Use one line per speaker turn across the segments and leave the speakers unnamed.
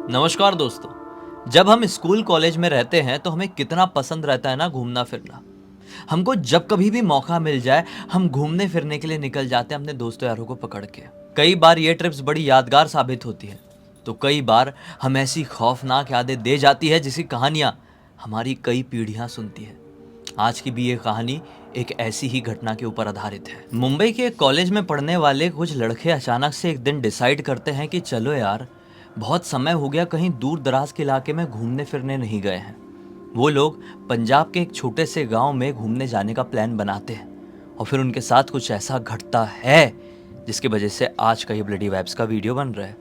नमस्कार दोस्तों। जब हम स्कूल कॉलेज में रहते हैं तो हमें कितना पसंद रहता है ना घूमना फिरना। हमको जब कभी भी मौका मिल जाए हम घूमने फिरने के लिए निकल जाते हैं अपने दोस्तों यारों को पकड़ के। कई बार ये ट्रिप्स बड़ी यादगार साबित होती है तो कई बार हम ऐसी खौफनाक यादें दे जाती है जिसकी कहानियां हमारी कई पीढ़ियां सुनती है। आज की भी ये कहानी एक ऐसी ही घटना के ऊपर आधारित है। मुंबई के एक कॉलेज में पढ़ने वाले कुछ लड़के अचानक से एक दिन डिसाइड करते हैं कि चलो यार, बहुत समय हो गया कहीं दूर दराज के इलाके में घूमने फिरने नहीं गए हैं। वो लोग पंजाब के एक छोटे से गांव में घूमने जाने का प्लान बनाते हैं और फिर उनके साथ कुछ ऐसा घटता है जिसकी वजह से आज का ये ब्लडी वाइब्स का वीडियो बन रहा है।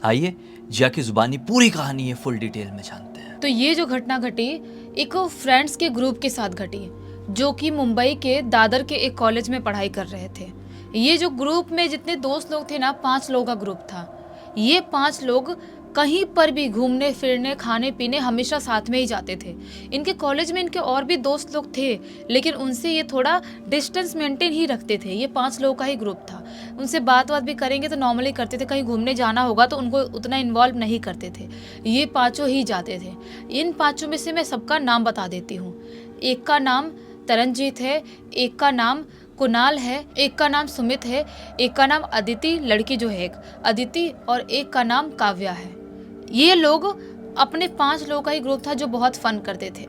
आइए जिया की जुबानी पूरी कहानी ये फुल डिटेल में जानते हैं।
तो ये जो घटना घटी एक फ्रेंड्स के ग्रुप के साथ घटी, जो कि मुंबई के दादर के एक कॉलेज में पढ़ाई कर रहे थे। ये जो ग्रुप में जितने दोस्त लोग थे ना, 5 लोगों का ग्रुप था। ये 5 लोग कहीं पर भी घूमने फिरने खाने पीने हमेशा साथ में ही जाते थे। इनके कॉलेज में इनके और भी दोस्त लोग थे, लेकिन उनसे ये थोड़ा डिस्टेंस मेंटेन ही रखते थे। ये 5 लोगों का ही ग्रुप था। उनसे बात भी करेंगे तो नॉर्मली करते थे, कहीं घूमने जाना होगा तो उनको उतना इन्वॉल्व नहीं करते थे। ये 5 ही जाते थे। इन 5 में से मैं सबका नाम बता देती हूँ। एक का नाम तरनजीत है, एक का नाम कुणाल है, एक का नाम सुमित है, एक का नाम अदिति, लड़की जो है एक अदिति, और एक का नाम काव्या है। ये लोग अपने 5 लोगों का ही ग्रुप था जो बहुत फन करते थे।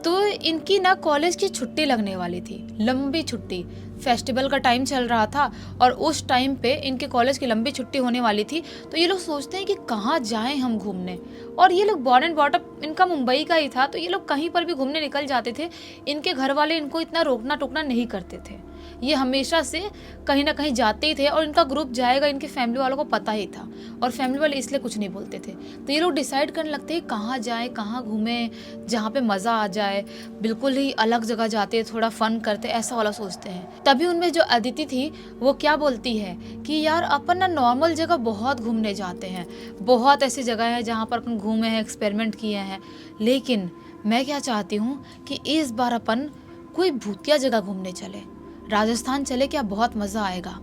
तो इनकी ना कॉलेज की छुट्टी लगने वाली थी, लंबी छुट्टी। फेस्टिवल का टाइम चल रहा था और उस टाइम पे इनके कॉलेज की लंबी छुट्टी होने वाली थी। तो ये लोग सोचते हैं कि कहाँ जाएं हम घूमने। और ये लोग बॉर्न एंड बॉट अप इनका मुंबई का ही था, तो ये लोग कहीं पर भी घूमने निकल जाते थे। इनके घर वाले इनको इतना रोकना टोकना नहीं करते थे। ये हमेशा से कहीं ना कहीं जाते ही थे और इनका ग्रुप जाएगा, इनके फैमिली वालों को पता ही था और फैमिली वाले इसलिए कुछ नहीं बोलते थे। तो ये लोग डिसाइड करने लगते हैं कहाँ जाएं, कहाँ घूमें, जहाँ पे मज़ा आ जाए। बिल्कुल ही अलग जगह जाते, थोड़ा फन करते, ऐसा वाला सोचते हैं। तभी उनमें जो अदिति थी वो क्या बोलती है कि यार अपन ना नॉर्मल जगह बहुत घूमने जाते हैं, बहुत ऐसी जगह है जहाँ पर अपन घूमे हैं, एक्सपेरिमेंट किए हैं, लेकिन मैं क्या चाहती हूँ कि इस बार अपन कोई भूतिया जगह घूमने चले, राजस्थान चले, क्या बहुत मज़ा आएगा।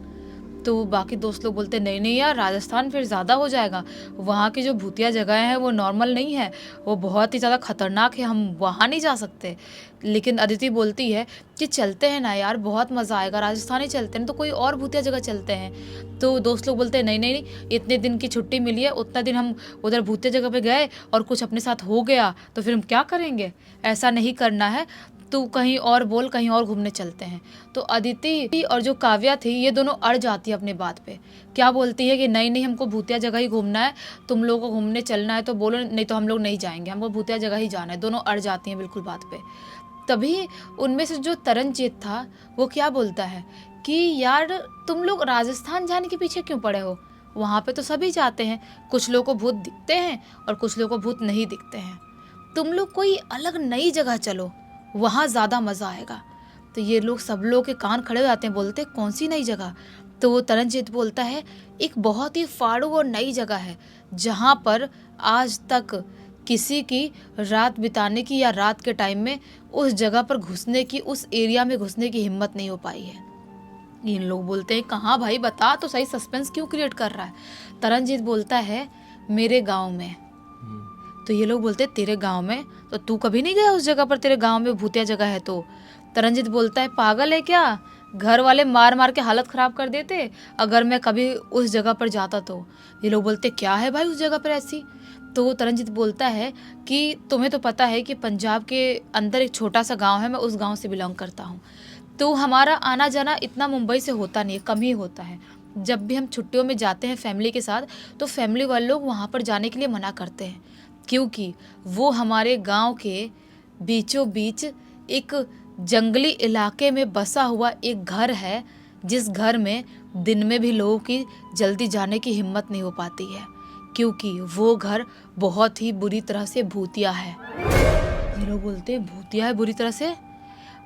तो बाकी दोस्त लोग बोलते नहीं नहीं यार, राजस्थान फिर ज़्यादा हो जाएगा, वहाँ की जो भूतिया जगह हैं वो नॉर्मल नहीं है, वो बहुत ही ज़्यादा खतरनाक है, हम वहाँ नहीं जा सकते। लेकिन अदिति बोलती है कि चलते हैं ना यार, बहुत मज़ा आएगा, राजस्थान ही चलते हैं, तो कोई और भूतिया जगह चलते हैं। तो दोस्त लोग बोलते हैं नहीं नहीं नहीं, इतने दिन की छुट्टी मिली है, उतना दिन हम उधर भूतिया जगह पे गए और कुछ अपने साथ हो गया तो फिर हम क्या करेंगे, ऐसा नहीं करना है, तू कहीं और बोल, कहीं और घूमने चलते हैं। तो अदिति और जो काव्या थी ये दोनों अड़ जाती है अपनी बात पे। क्या बोलती है कि नहीं नहीं, हमको भूतिया जगह ही घूमना है, तुम लोगों को घूमने चलना है तो बोलो, नहीं तो हम लोग नहीं जाएंगे, हमको भूतिया जगह ही जाना है। दोनों अड़ जाती हैं बिल्कुल बात पे। तभी उनमें से जो तरनजीत था वो क्या बोलता है कि यार तुम लोग राजस्थान जाने के पीछे क्यों पड़े हो, वहाँ पे तो सभी जाते हैं, कुछ लोगों को भूत दिखते हैं और कुछ लोगों को भूत नहीं दिखते हैं, तुम लोग कोई अलग नई जगह चलो, वहाँ ज़्यादा मज़ा आएगा। तो ये लोग सब लोग के कान खड़े हो जाते हैं, बोलते कौन सी नई जगह। तो वो तरनजीत बोलता है एक बहुत ही फाड़ू और नई जगह है जहाँ पर आज तक किसी की रात बिताने की या रात के टाइम में उस जगह पर घुसने की, उस एरिया में घुसने की हिम्मत नहीं हो पाई है। इन लोग बोलते हैं कहाँ भाई, बता तो सही, सस्पेंस क्यों क्रिएट कर रहा है। तरनजीत बोलता है मेरे गाँव में। तो ये लोग बोलते तेरे गांव में, तो तू कभी नहीं गया उस जगह पर, तेरे गांव में भूतिया जगह है तो। तरनजीत बोलता है पागल है क्या, घर वाले मार मार के हालत ख़राब कर देते अगर मैं कभी उस जगह पर जाता तो। ये लोग बोलते क्या है भाई उस जगह पर ऐसी। तो तरनजीत बोलता है कि तुम्हें तो पता है कि पंजाब के अंदर एक छोटा सा गाँव है, मैं उस गाँव से बिलोंग करता हूँ, तो हमारा आना जाना इतना मुंबई से होता नहीं है, कम ही होता है। जब भी हम छुट्टियों में जाते हैं फैमिली के साथ तो फैमिली वाले लोग वहाँ पर जाने के लिए मना करते हैं, क्योंकि वो हमारे गांव के बीचों बीच एक जंगली इलाके में बसा हुआ एक घर है, जिस घर में दिन में भी लोगों की जल्दी जाने की हिम्मत नहीं हो पाती है, क्योंकि वो घर बहुत ही बुरी तरह से भूतिया है। ये लोग बोलते हैं भूतिया है बुरी तरह से,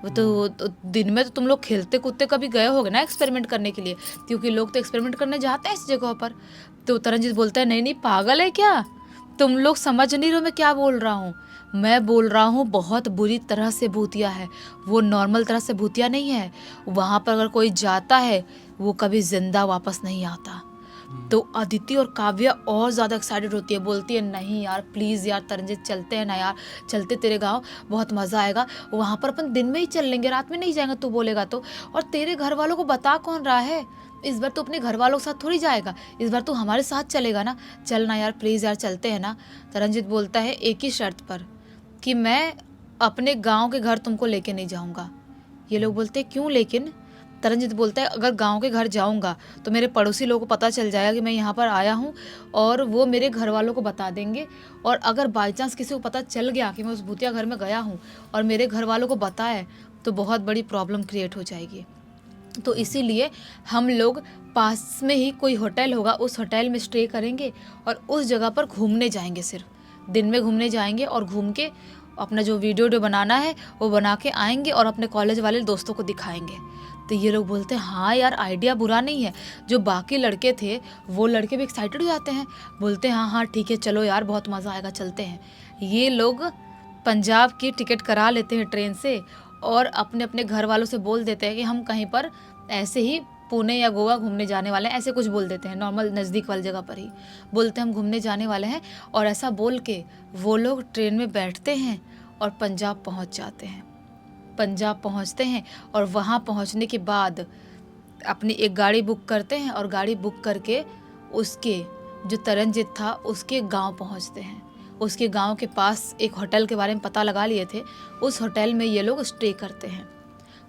वो तो दिन में तो तुम लोग खेलते कूदते कभी गए होगे ना एक्सपेरिमेंट करने के लिए, क्योंकि लोग तो एक्सपेरिमेंट करने जाते हैं इस जगह पर। तो तरनजीत बोलता है नहीं नहीं, पागल है क्या, तुम लोग समझ नहीं रहे मैं क्या बोल रहा हूँ। मैं बोल रहा हूँ बहुत बुरी तरह से भूतिया है, वो नॉर्मल तरह से भूतिया नहीं है। वहाँ पर अगर कोई जाता है वो कभी जिंदा वापस नहीं आता। तो अदिति और काव्या और ज़्यादा एक्साइटेड होती है, बोलती है नहीं यार प्लीज़ यार तरंजित चलते हैं ना यार, चलते तेरे गांव, बहुत मज़ा आएगा, वहाँ पर अपन दिन में ही चल लेंगे, रात में नहीं जाएंगे तू बोलेगा तो। और तेरे घर वालों को बता कौन रहा है, इस बार तो अपने घर वालों के साथ थोड़ी जाएगा, इस बार तो हमारे साथ चलेगा ना, चल ना यार प्लीज़ यार चलते हैं ना। तरंजित बोलता है एक ही शर्त पर, कि मैं अपने गाँव के घर तुमको लेके नहीं जाऊँगा। ये लोग बोलते हैं क्यों लेकिन? तरनजीत बोलता है अगर गांव के घर जाऊंगा तो मेरे पड़ोसी लोगों को पता चल जाएगा कि मैं यहाँ पर आया हूँ और वो मेरे घर वालों को बता देंगे, और अगर बाई चांस किसी को पता चल गया कि मैं उस भूतिया घर में गया हूँ और मेरे घर वालों को पता है तो बहुत बड़ी प्रॉब्लम क्रिएट हो जाएगी। तो इसीलिए हम लोग पास में ही कोई होटल होगा, उस होटल में स्टे करेंगे और उस जगह पर घूमने जाएंगे, सिर्फ दिन में घूमने जाएंगे और घूम के अपना जो वीडियो बनाना है वो बना के आएंगे और अपने कॉलेज वाले दोस्तों को दिखाएंगे। तो ये लोग बोलते हैं हाँ यार आइडिया बुरा नहीं है। जो बाकी लड़के थे वो लड़के भी एक्साइटेड हो जाते हैं, बोलते हैं हाँ हाँ ठीक है चलो यार बहुत मज़ा आएगा चलते हैं। ये लोग पंजाब की टिकट करा लेते हैं ट्रेन से और अपने अपने घर वालों से बोल देते हैं कि हम कहीं पर ऐसे ही पुणे या गोवा घूमने जाने वाले हैं, ऐसे कुछ बोल देते हैं, नॉर्मल नज़दीक वाली जगह पर ही बोलते हैं हम घूमने जाने वाले हैं। और ऐसा बोल के वो लोग ट्रेन में बैठते हैं और पंजाब पहुंच जाते हैं। पंजाब पहुंचते हैं और वहां पहुंचने के बाद अपनी एक गाड़ी बुक करते हैं और गाड़ी बुक करके उसके जो तरनजीत था उसके गांव पहुंचते हैं। उसके गांव के पास एक होटल के बारे में पता लगा लिए थे, उस होटल में ये लोग स्टे करते हैं।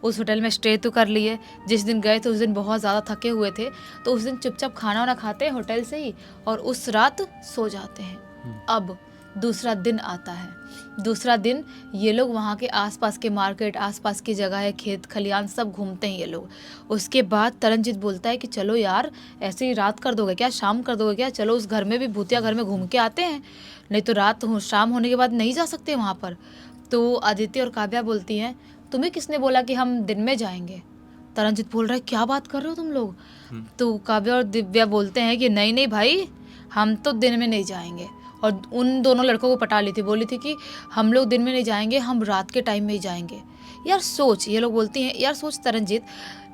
उस होटल में स्टे तो कर लिए, जिस दिन गए थे उस दिन बहुत ज़्यादा थके हुए थे तो उस दिन चुपचाप खाना वाना खाते हैं होटल से ही और उस रात सो जाते हैं। अब दूसरा दिन आता है। दूसरा दिन ये लोग वहाँ के आसपास के मार्केट, आसपास की जगह है, खेत खलियान सब घूमते हैं ये लोग। उसके बाद तरनजीत बोलता है कि चलो यार ऐसे ही रात कर दोगे क्या, शाम कर दोगे क्या, चलो उस घर में भी भूतिया घर में घूम के आते हैं, नहीं तो शाम होने के बाद नहीं जा सकते वहाँ पर। तो आदित्य और काव्या बोलती हैं तुम्हें किसने बोला कि हम दिन में जाएंगे? तरनजीत बोल रहा है क्या बात कर रहे हो तुम लोग? तो काव्या और दिव्या बोलते हैं कि नहीं नहीं भाई हम तो दिन में नहीं जाएंगे। और उन दोनों लड़कों को पटा ली थी, बोली थी कि हम लोग दिन में नहीं जाएंगे, हम रात के टाइम में ही जाएंगे। यार सोच, ये लोग बोलती हैं यार सोच तरनजीत,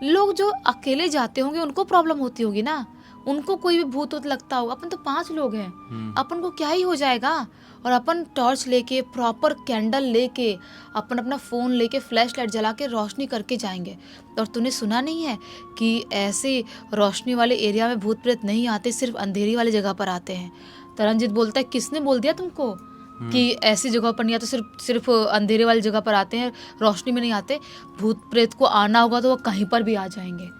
लोग जो अकेले जाते होंगे उनको प्रॉब्लम होती होगी ना, उनको कोई भी भूत वूत लगता होगा, अपन तो 5 लोग हैं, अपन को क्या ही हो जाएगा। और अपन टॉर्च लेके, प्रॉपर कैंडल लेके, अपन अपना फ़ोन लेके, फ्लैश लाइट जला के रोशनी करके जाएंगे। और तूने सुना नहीं है कि ऐसे रोशनी वाले एरिया में भूत प्रेत नहीं आते, सिर्फ अंधेरी वाली जगह पर आते हैं। तरनजीत बोलता है किसने बोल दिया तुमको कि ऐसी जगह पर नहीं आते, सिर्फ अंधेरे वाली जगह पर आते हैं, रोशनी में नहीं आते। भूत प्रेत को आना होगा तो वो कहीं पर भी आ जाएंगे।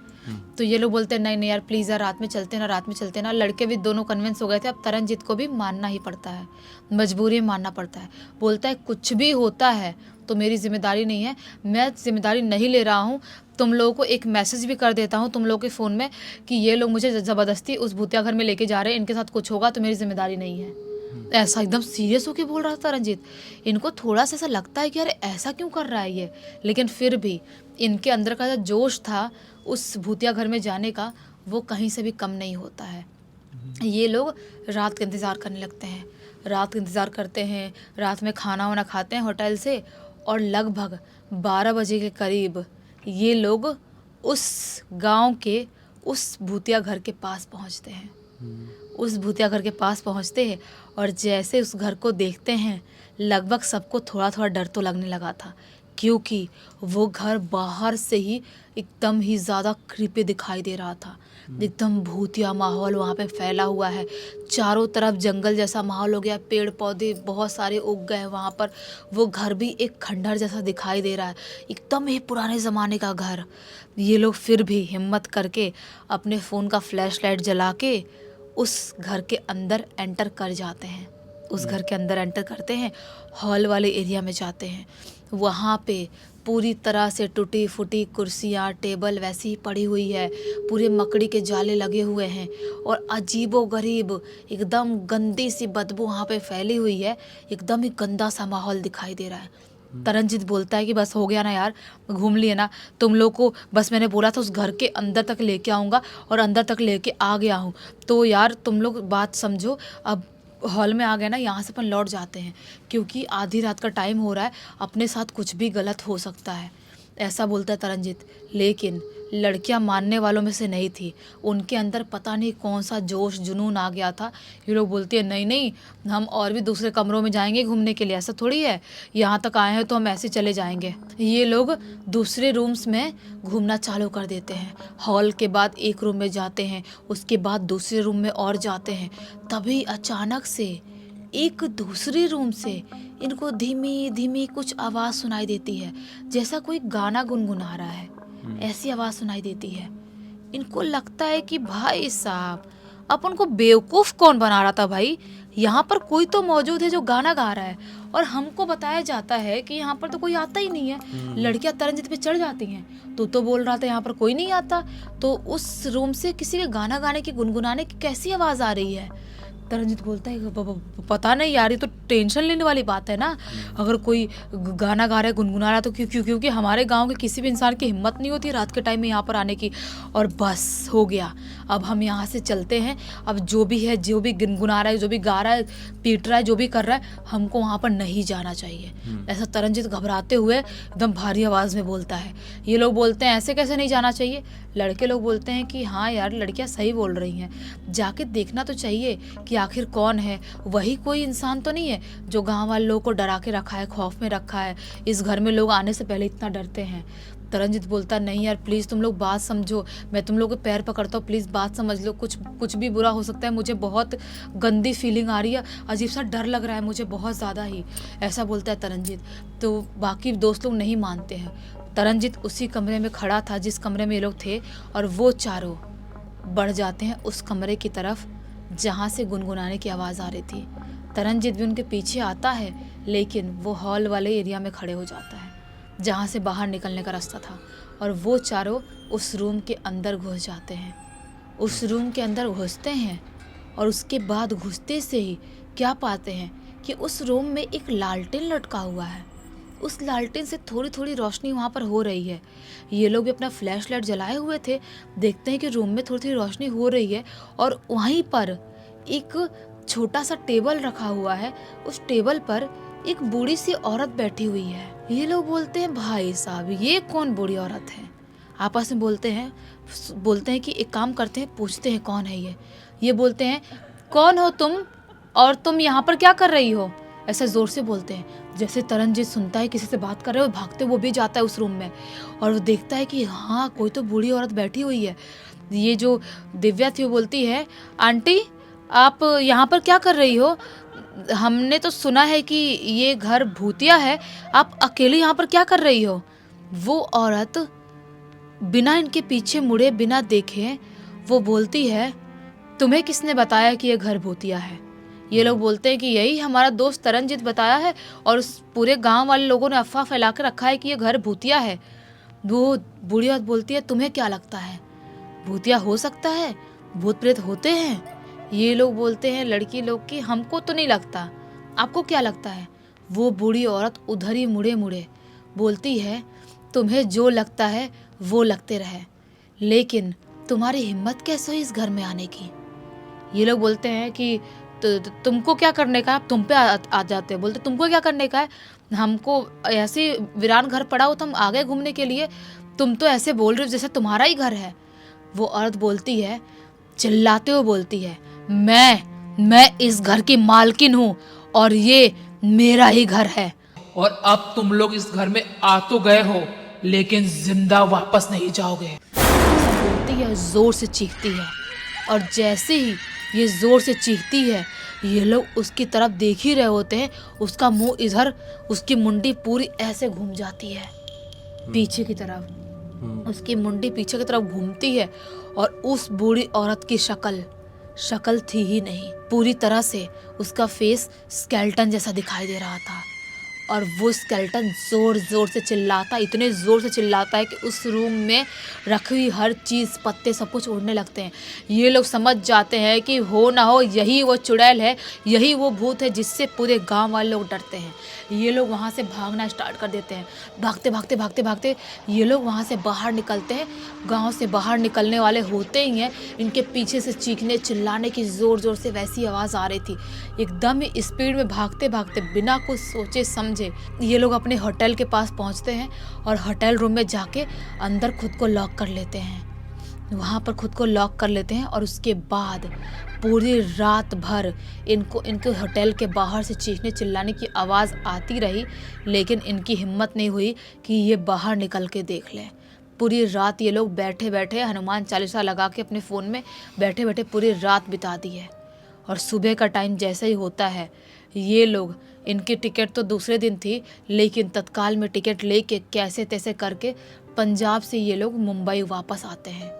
तो ये लोग बोलते हैं नहीं नहीं यार प्लीज़ यार रात में चलते ना, रात में चलते ना। लड़के भी दोनों कन्विंस हो गए थे, अब तरनजीत को भी मानना ही पड़ता है, मजबूरी में मानना पड़ता है। बोलता है कुछ भी होता है तो मेरी जिम्मेदारी नहीं है, मैं जिम्मेदारी नहीं ले रहा हूँ। तुम लोगों को एक मैसेज भी कर देता हूँ तुम लोगों के फ़ोन में कि ये लोग मुझे ज़बरदस्ती उस भूतिया घर में लेके जा रहे हैं, इनके साथ कुछ होगा तो मेरी जिम्मेदारी नहीं है। ऐसा एकदम सीरियस होके बोल रहा था रंजीत। इनको थोड़ा सा ऐसा लगता है कि अरे ऐसा क्यों कर रहा है ये, लेकिन फिर भी इनके अंदर का जो जोश था उस भूतिया घर में जाने का वो कहीं से भी कम नहीं होता है। ये लोग रात का इंतज़ार करने लगते हैं, रात का इंतज़ार करते हैं, रात में खाना वाना खाते हैं होटल से और लगभग 12 बजे के करीब ये लोग उस गांव के उस भूतिया घर के पास पहुंचते हैं। उस भूतिया घर के पास पहुंचते हैं और जैसे उस घर को देखते हैं लगभग सबको थोड़ा थोड़ा डर तो लगने लगा था, क्योंकि वो घर बाहर से ही एकदम ही ज़्यादा क्रीपी दिखाई दे रहा था। एकदम भूतिया माहौल वहाँ पे फैला हुआ है, चारों तरफ जंगल जैसा माहौल हो गया, पेड़ पौधे बहुत सारे उग गए वहाँ पर। वो घर भी एक खंडहर जैसा दिखाई दे रहा है, एकदम ही पुराने ज़माने का घर। ये लोग फिर भी हिम्मत करके अपने फ़ोन का फ्लैश लाइट जला के उस घर के अंदर एंटर कर जाते हैं। उस घर के अंदर एंटर करते हैं, हॉल वाले एरिया में जाते हैं। वहाँ पे पूरी तरह से टूटी फूटी कुर्सियाँ टेबल वैसी ही पड़ी हुई है, पूरे मकड़ी के जाले लगे हुए हैं और अजीबोगरीब एकदम गंदी सी बदबू वहाँ पे फैली हुई है। एकदम ही गंदा सा माहौल दिखाई दे रहा है। तरनजीत बोलता है कि बस हो गया ना यार, घूम लिए ना तुम लोग को, बस मैंने बोला था उस घर के अंदर तक लेके आऊँगा और अंदर तक लेके आ गया हूँ, तो यार तुम लोग बात समझो। अब हॉल में आ गए ना, यहाँ से अपन लौट जाते हैं क्योंकि आधी रात का टाइम हो रहा है, अपने साथ कुछ भी गलत हो सकता है। ऐसा बोलता है तरंजित। लेकिन लड़कियां मानने वालों में से नहीं थी। उनके अंदर पता नहीं कौन सा जोश जुनून आ गया था। ये लोग बोलती है नहीं नहीं, हम और भी दूसरे कमरों में जाएंगे घूमने के लिए, ऐसा थोड़ी है, यहाँ तक आए हैं तो हम ऐसे चले जाएंगे। ये लोग दूसरे रूम्स में घूमना चालू कर देते हैं। हॉल के बाद एक रूम में जाते हैं, उसके बाद दूसरे रूम में और जाते हैं। तभी अचानक से एक दूसरे रूम से इनको धीमी धीमी कुछ आवाज़ सुनाई देती है, जैसा कोई गाना गुनगुना रहा है। ऐसी आवाज़ सुनाई देती है। इनको लगता है कि भाई साहब, अपन को बेवकूफ़ कौन बना रहा था भाई, यहाँ पर कोई तो मौजूद है जो गाना गा रहा है, और हमको बताया जाता है कि यहाँ पर तो कोई आता ही नहीं है। लड़कियां तरंजित पे चढ़ जाती हैं। तू तो बोल रहा था यहाँ पर कोई नहीं आता, तो उस रूम से किसी के गाना गाने की, गुनगुनाने की कैसी आवाज़ आ रही है? तरंजित बोलता है पता नहीं यार, ये तो टेंशन लेने वाली बात है ना। अगर कोई गाना गा रहा है, गुनगुना रहा है, तो क्योंकि हमारे गांव के किसी भी इंसान की हिम्मत नहीं होती रात के टाइम में यहाँ पर आने की। और बस हो गया, अब हम यहाँ से चलते हैं। अब जो भी है, जो भी गुनगुना रहा है, जो भी गा रहा है, पीट रहा है, जो भी कर रहा है, हमको वहाँ पर नहीं जाना चाहिए। ऐसा तरंजित घबराते हुए एकदम भारी आवाज़ में बोलता है। ये लोग बोलते हैं ऐसे कैसे नहीं जाना चाहिए? लड़के लोग बोलते हैं कि हाँ यार, लड़कियाँ सही बोल रही हैं, जाके देखना तो चाहिए कि आखिर कौन है। वही कोई इंसान तो नहीं है जो गांव वाले लोगों को डरा के रखा है, खौफ में रखा है। इस घर में लोग आने से पहले इतना डरते हैं। तरंजित बोलता नहीं यार प्लीज़ तुम लोग बात समझो, मैं तुम लोग के पैर पकड़ता हूँ, प्लीज़ बात समझ लो, कुछ भी बुरा हो सकता है, मुझे बहुत गंदी फीलिंग आ रही है, अजीब सा डर लग रहा है मुझे बहुत ज़्यादा ही, ऐसा बोलता है तरंजित। तो बाकी दोस्त लोग नहीं मानते हैं। तरंजित उसी कमरे में खड़ा था जिस कमरे में ये लोग थे, और वो चारों बढ़ जाते हैं उस कमरे की तरफ जहाँ से गुनगुनाने की आवाज़ आ रही थी। तरंजित भी उनके पीछे आता है, लेकिन वो हॉल वाले एरिया में खड़े हो जाता है जहाँ से बाहर निकलने का रास्ता था, और वो चारों उस रूम के अंदर घुस जाते हैं। उस रूम के अंदर घुसते हैं, और उसके बाद घुसते से ही क्या पाते हैं कि उस रूम में एक लालटेन लटका हुआ है। उस लालटेन से थोड़ी थोड़ी रोशनी वहाँ पर हो रही है। ये लोग भी अपना फ्लैश लाइट जलाए हुए थे। देखते हैं कि रूम में थोड़ी थोड़ी रोशनी हो रही है, और वहीं पर एक छोटा सा टेबल रखा हुआ है। उस टेबल पर एक बूढ़ी सी औरत बैठी हुई है। ये लोग बोलते हैं भाई साहब, ये कौन बूढ़ी औरत है? आपस में बोलते हैं कि एक काम करते हैं, पूछते हैं कौन है ये। ये बोलते हैं कौन हो तुम, और तुम यहाँ पर क्या कर रही हो? ऐसे ज़ोर से बोलते हैं। जैसे तरंजित सुनता है किसी से बात कर रहे हो, भागते वो भी जाता है उस रूम में, और वो देखता है कि हाँ कोई तो बूढ़ी औरत बैठी हुई है। ये जो दिव्या थी वो बोलती है आंटी आप यहाँ पर क्या कर रही हो? हमने तो सुना है कि ये घर भूतिया है, आप अकेले यहाँ पर क्या कर रही हो? वो औरत बिना इनके पीछे मुड़े, बिना देखे वो बोलती है तुम्हें किसने बताया कि ये घर भूतिया है? ये लोग बोलते हैं कि यही हमारा दोस्त तरंजित बताया है, और उस पूरे गांव वाले लोगों ने अफवाह फैला कर रखा है कि ये घर भूतिया है। वो बूढ़ी औरत बोलती है तुम्हें क्या लगता है, भूतिया हो सकता है? भूत प्रेत होते हैं? ये लोग बोलते हैं लड़की लोग कि हमको तो नहीं लगता, आपको क्या लगता है? वो बूढ़ी औरत उधर ही मुड़े मुड़े बोलती है तुम्हें जो लगता है वो लगते रहे, लेकिन तुम्हारी हिम्मत कैसे हुई इस घर में आने की? ये लोग बोलते हैं कि तुमको क्या करने का है? तुम पे आ जाते हैं। बोलते तुमको क्या करने का है? हमको ऐसे वीरान घर पड़ा हो तो हम आ गए घूमने के लिए, तुम तो ऐसे बोल रहे हो जैसे तुम्हारा ही घर है। वो औरत बोलती है, चिल्लाते हुए बोलती है मैं इस घर की मालकिन हूँ, और ये मेरा ही घर है।
और अब तुम लोग इस घर में आ तो गए हो, लेकिन जिंदा वापस नहीं जाओगे।
बोलती है, जोर से चीखती है, और जैसे ही ये जोर से चीखती है, ये लोग उसकी तरफ देख ही रहे होते हैं। उसका मुंह इधर, उसकी मुंडी पूरी ऐसे घूम जाती है पीछे की तरफ। उसकी मुंडी पीछे की तरफ घूमती है, और उस बूढ़ी औरत की शक्ल थी ही नहीं। पूरी तरह से उसका फेस स्केल्टन जैसा दिखाई दे रहा था, और वो स्केल्टन जोर जोर से चिल्लाता, इतने जोर से चिल्लाता है कि उस रूम में रखी हुई हर चीज़, पत्ते, सब कुछ उड़ने लगते हैं। ये लोग समझ जाते हैं कि हो ना हो यही वो चुड़ैल है, यही वो भूत है जिससे पूरे गांव वाले लोग डरते हैं। ये लोग वहाँ से भागना स्टार्ट कर देते हैं। भागते भागते भागते भागते ये लोग वहाँ से बाहर निकलते हैं। गांव से बाहर निकलने वाले होते ही हैं, इनके पीछे से चीखने चिल्लाने की ज़ोर ज़ोर से वैसी आवाज़ आ रही थी। एकदम ही स्पीड में भागते भागते बिना कुछ सोचे समझे ये लोग अपने होटल के पास पहुँचते हैं और होटल रूम में जाके अंदर खुद को लॉक कर लेते हैं। वहाँ पर खुद को लॉक कर लेते हैं और उसके बाद पूरी रात भर इनके होटल के बाहर से चीखने चिल्लाने की आवाज़ आती रही, लेकिन इनकी हिम्मत नहीं हुई कि ये बाहर निकल के देख लें। पूरी रात ये लोग बैठे बैठे हनुमान चालीसा लगा के अपने फ़ोन में बैठे बैठे पूरी रात बिता दी है। और सुबह का टाइम जैसे ही होता है, ये लोग, इनकी टिकट तो दूसरे दिन थी, लेकिन तत्काल में टिकट लेके कैसे तैसे करके पंजाब से ये लोग मुंबई वापस आते हैं।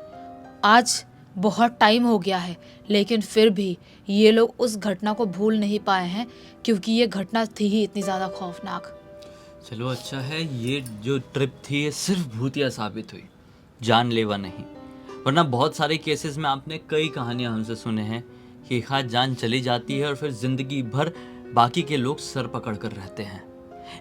आज बहुत टाइम हो गया है, लेकिन फिर भी ये लोग उस घटना को भूल नहीं पाए हैं, क्योंकि ये घटना थी ही इतनी ज़्यादा खौफनाक।
चलो अच्छा है, ये जो ट्रिप थी ये सिर्फ भूतिया साबित हुई, जानलेवा नहीं। वरना बहुत सारे केसेस में आपने कई कहानियां हमसे सुने हैं कि एक हाथ जान चली जाती है और फिर जिंदगी भर बाकी के लोग सर पकड़ कर रहते हैं।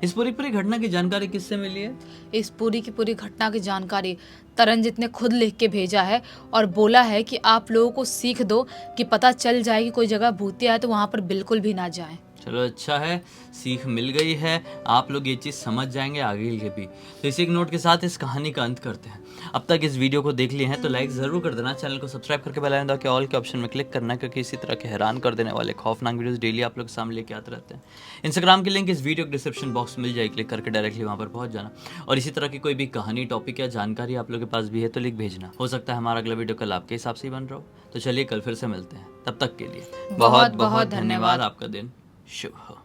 इस पूरी घटना की जानकारी किससे मिली है?
इस पूरी की पूरी घटना की जानकारी तरनजीत ने खुद लिख के भेजा है और बोला है कि आप लोगों को सीख दो कि पता चल जाए कि कोई जगह भूतिया है तो वहाँ पर बिल्कुल भी ना जाएं।
चलो अच्छा है, सीख मिल गई है, आप लोग ये चीज़ समझ जाएंगे आगे के भी। तो इसी एक नोट के साथ इस कहानी का अंत करते हैं। अब तक इस वीडियो को देख लिए हैं तो लाइक ज़रूर कर देना, चैनल को सब्सक्राइब करके बेल आइकन दबा के ऑल के ऑप्शन में क्लिक करना, क्योंकि इसी तरह के हैरान कर देने वाले खौफनाक वीडियोस डेली आप लोग सामने लेके आते रहते हैं। इंस्टाग्राम की लिंक इस वीडियो के डिस्क्रिप्शन बॉक्स में मिल जाएगी, क्लिक करके डायरेक्टली वहाँ पर पहुँच जाना। और इसी तरह की कोई भी कहानी, टॉपिक या जानकारी आप लोग के पास भी है तो लिख भेजना। हो सकता है हमारा अगला वीडियो कल आपके हिसाब से ही बन रहा हो। तो चलिए कल फिर से मिलते हैं, तब तक के लिए बहुत बहुत धन्यवाद। आपका दिन शुभ हो।